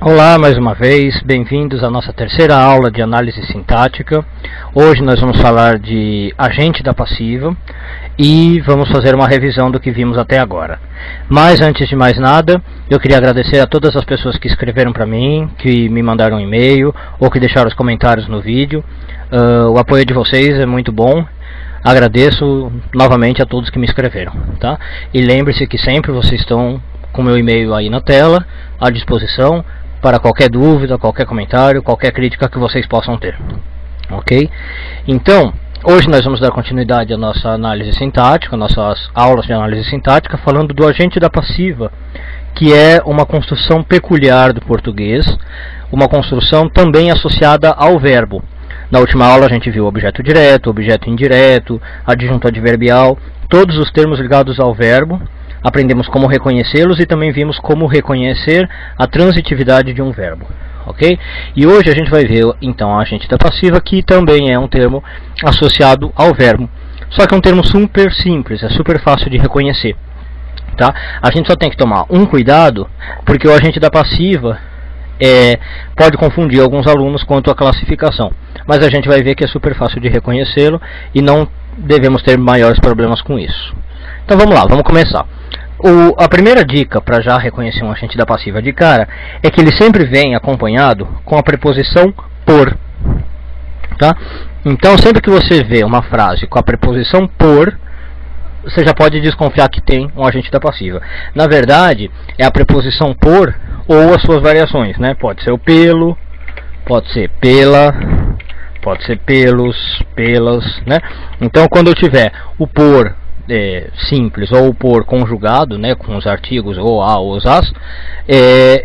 Olá, mais uma vez, bem-vindos à nossa terceira aula de análise sintática. Hoje nós vamos falar de agente da passiva e vamos fazer uma revisão do que vimos até agora. Mas antes de mais nada, eu queria agradecer a todas as pessoas que escreveram para mim, que me mandaram um e-mail ou que deixaram os comentários no vídeo. O apoio de vocês é muito bom. Agradeço novamente a todos que me escreveram, tá? E lembre-se que sempre vocês estão com meu e-mail aí na tela, à disposição para qualquer dúvida, qualquer comentário, qualquer crítica que vocês possam ter. Ok? Então, hoje nós vamos dar continuidade à nossa análise sintática, nossas aulas de análise sintática, falando do agente da passiva, que é uma construção peculiar do português, uma construção também associada ao verbo. Na última aula a gente viu objeto direto, objeto indireto, adjunto adverbial, todos os termos ligados ao verbo. Aprendemos como reconhecê-los e também vimos como reconhecer a transitividade de um verbo, ok? E hoje a gente vai ver então o agente da passiva, que também é um termo associado ao verbo, só que é um termo super simples, é super fácil de reconhecer, tá? A gente só tem que tomar um cuidado, porque o agente da passiva pode confundir alguns alunos quanto à classificação, mas a gente vai ver que é super fácil de reconhecê-lo e não devemos ter maiores problemas com isso. Então vamos lá, vamos começar. A primeira dica para já reconhecer um agente da passiva de cara é que ele sempre vem acompanhado com a preposição por, tá? Então sempre que você vê uma frase com a preposição por, você já pode desconfiar que tem um agente da passiva. Na verdade, é a preposição por ou as suas variações, né? Pode ser o pelo, pode ser pela, pode ser pelos, pelas, né? Então quando eu tiver o por simples ou por conjugado, né, com os artigos ou a ou os as,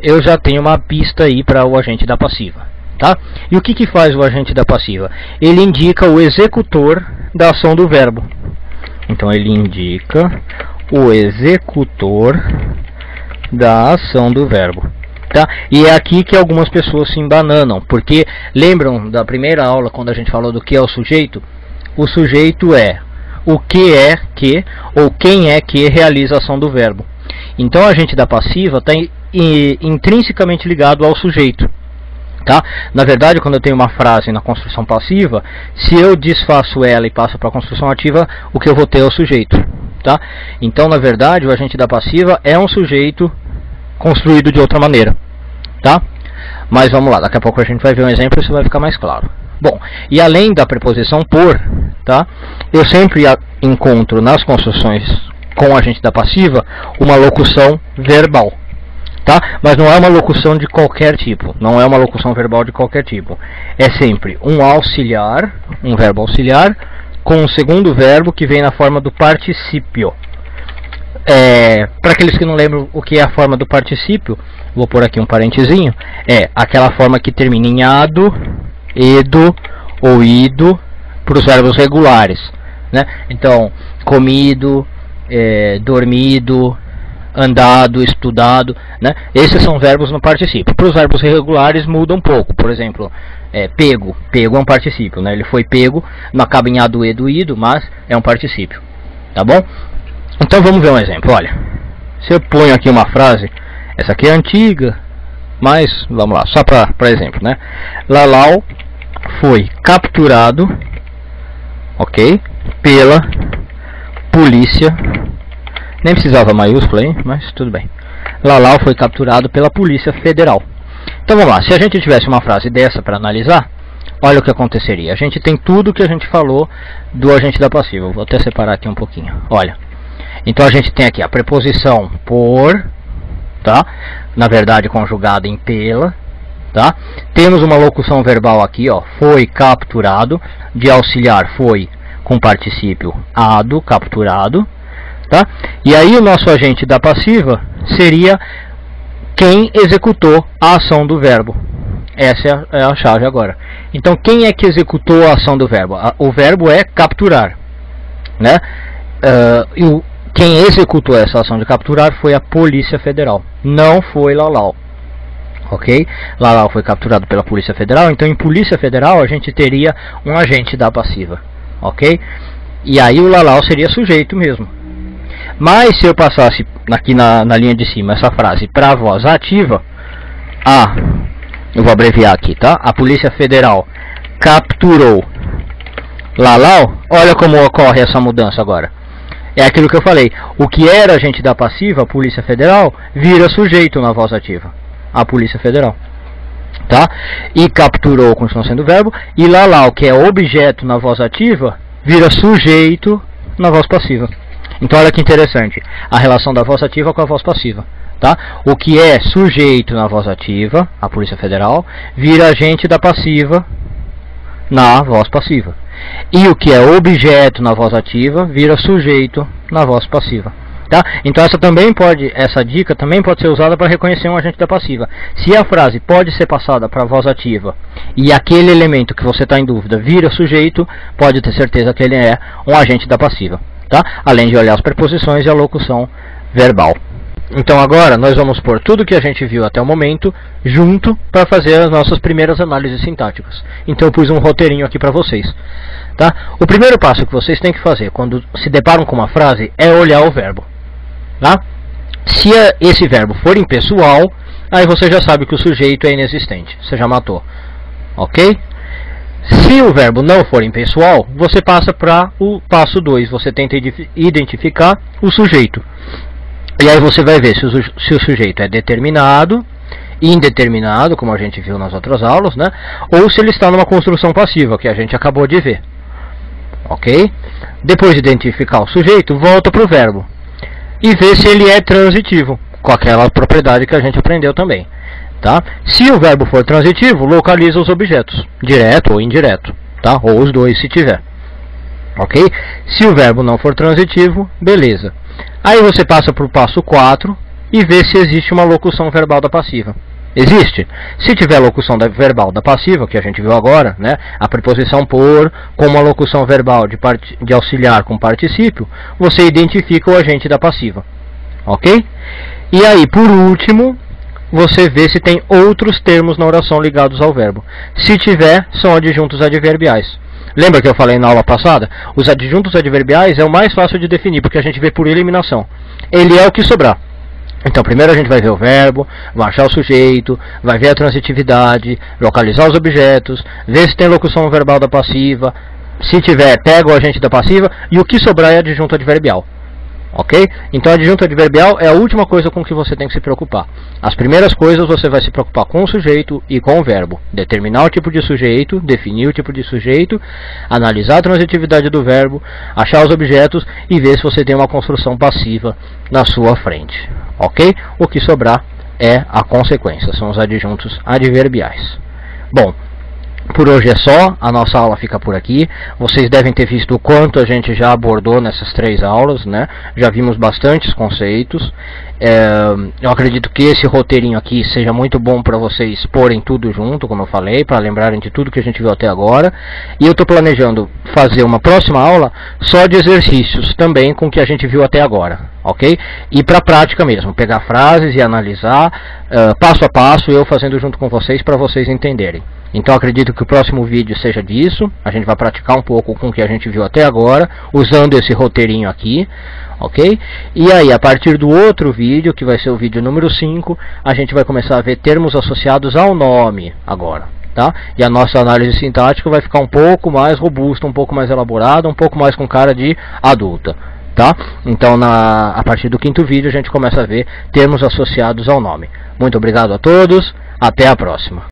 eu já tenho uma pista aí para o agente da passiva, tá? E o que faz o agente da passiva? Ele indica o executor da ação do verbo. Então ele indica o executor da ação do verbo, tá? E é aqui que algumas pessoas se embananam, porque lembram da primeira aula quando a gente falou do que é o sujeito? O sujeito é o que é que ou quem é que realiza a ação do verbo. Então a agente da passiva está intrinsecamente ligado ao sujeito, tá? Na verdade, quando eu tenho uma frase na construção passiva, se eu desfaço ela e passo para a construção ativa, o que eu vou ter é o sujeito, tá? Então na verdade o agente da passiva é um sujeito construído de outra maneira, tá? Mas vamos lá, daqui a pouco a gente vai ver um exemplo e isso vai ficar mais claro. Bom, e além da preposição por, tá, eu sempre encontro nas construções com agente da passiva uma locução verbal, tá? Mas não é uma locução de qualquer tipo, não é uma locução verbal de qualquer tipo. É sempre um auxiliar, um verbo auxiliar, com um segundo verbo que vem na forma do particípio. Para aqueles que não lembram o que é a forma do particípio, vou pôr aqui um parentezinho, é aquela forma que termina em ado, edo ou ido para os verbos regulares, né? Então, comido, dormido, andado, estudado, né? Esses são verbos no particípio. Para os verbos irregulares muda um pouco. Por exemplo, pego. Pego é um particípio, né? Ele foi pego, não acaba em ado, edo, ido, mas é um particípio, tá bom? Então vamos ver um exemplo. Olha, se eu ponho aqui uma frase, essa aqui é antiga, mas vamos lá, só para exemplo, né? Lalau foi capturado, ok, pela polícia. Nem precisava maiúscula aí, mas tudo bem. Lalau foi capturado pela Polícia Federal. Então vamos lá, se a gente tivesse uma frase dessa para analisar, olha o que aconteceria. A gente tem tudo que a gente falou do agente da passiva. Vou até separar aqui um pouquinho. Olha, então a gente tem aqui a preposição por, tá? Na verdade conjugada em pela, tá? Temos uma locução verbal aqui, ó, foi capturado, de auxiliar foi com particípio ado, capturado, tá? E aí o nosso agente da passiva seria quem executou a ação do verbo. Essa é a chave agora. Então quem é que executou a ação do verbo? O verbo é capturar, né? Quem executou essa ação de capturar foi a Polícia Federal, não foi Lalau, ok? Lalau foi capturado pela Polícia Federal, então em Polícia Federal a gente teria um agente da passiva, ok? E aí o Lalau seria sujeito mesmo. Mas se eu passasse aqui na linha de cima essa frase para a voz ativa, eu vou abreviar aqui, tá? A Polícia Federal capturou Lalau. Olha como ocorre essa mudança agora. É aquilo que eu falei. O que era agente da passiva, a Polícia Federal, vira sujeito na voz ativa. A Polícia Federal. Tá? E capturou continua sendo verbo. E Lalau, que é objeto na voz ativa, vira sujeito na voz passiva. Então olha que interessante. A relação da voz ativa com a voz passiva. Tá? O que é sujeito na voz ativa, a Polícia Federal, vira agente da passiva na voz passiva. E o que é objeto na voz ativa vira sujeito na voz passiva. Tá? Então essa dica também pode ser usada para reconhecer um agente da passiva. Se a frase pode ser passada para a voz ativa e aquele elemento que você está em dúvida vira sujeito, pode ter certeza que ele é um agente da passiva. Tá? Além de olhar as preposições e a locução verbal. Então agora nós vamos pôr tudo que a gente viu até o momento junto para fazer as nossas primeiras análises sintáticas. Então eu pus um roteirinho aqui para vocês. Tá? O primeiro passo que vocês têm que fazer quando se deparam com uma frase é olhar o verbo. Tá? Se esse verbo for impessoal, aí você já sabe que o sujeito é inexistente. Você já matou. Ok? Se o verbo não for impessoal, você passa para o passo 2. Você tenta identificar o sujeito. E aí você vai ver se o sujeito é determinado, indeterminado, como a gente viu nas outras aulas, né? Ou se ele está numa construção passiva, que a gente acabou de ver. Ok? Depois de identificar o sujeito, volta para o verbo. E vê se ele é transitivo, com aquela propriedade que a gente aprendeu também. Tá? Se o verbo for transitivo, localiza os objetos, direto ou indireto. Tá? Ou os dois, se tiver. Ok? Se o verbo não for transitivo, beleza. Aí você passa para o passo 4 e vê se existe uma locução verbal da passiva. Existe? Se tiver locução verbal da passiva, que a gente viu agora, né, a preposição por com uma locução verbal de auxiliar com particípio, você identifica o agente da passiva. Ok? E aí, por último, você vê se tem outros termos na oração ligados ao verbo. Se tiver, são adjuntos adverbiais. Lembra que eu falei na aula passada? Os adjuntos adverbiais é o mais fácil de definir, porque a gente vê por eliminação. Ele é o que sobrar. Então, primeiro a gente vai ver o verbo, vai achar o sujeito, vai ver a transitividade, localizar os objetos, ver se tem locução verbal da passiva. Se tiver, pega o agente da passiva e o que sobrar é adjunto adverbial. Ok? Então, adjunto adverbial é a última coisa com que você tem que se preocupar. As primeiras coisas você vai se preocupar com o sujeito e com o verbo. Determinar o tipo de sujeito, definir o tipo de sujeito, analisar a transitividade do verbo, achar os objetos e ver se você tem uma construção passiva na sua frente. Ok? O que sobrar é a consequência, são os adjuntos adverbiais. Bom, por hoje é só, a nossa aula fica por aqui. Vocês devem ter visto o quanto a gente já abordou nessas 3 aulas, né? Já vimos bastantes conceitos. Eu acredito que esse roteirinho aqui seja muito bom para vocês porem tudo junto, como eu falei, para lembrarem de tudo que a gente viu até agora. E eu estou planejando fazer uma próxima aula só de exercícios também com o que a gente viu até agora, ok? E para prática mesmo, pegar frases e analisar passo a passo, eu fazendo junto com vocês para vocês entenderem. Então acredito que o próximo vídeo seja disso. A gente vai praticar um pouco com o que a gente viu até agora, usando esse roteirinho aqui, ok? E aí, a partir do outro vídeo, que vai ser o vídeo número 5, a gente vai começar a ver termos associados ao nome agora, tá? E a nossa análise sintática vai ficar um pouco mais robusta, um pouco mais elaborada, um pouco mais com cara de adulta, tá? Então, a partir do 5º vídeo, a gente começa a ver termos associados ao nome. Muito obrigado a todos, até a próxima.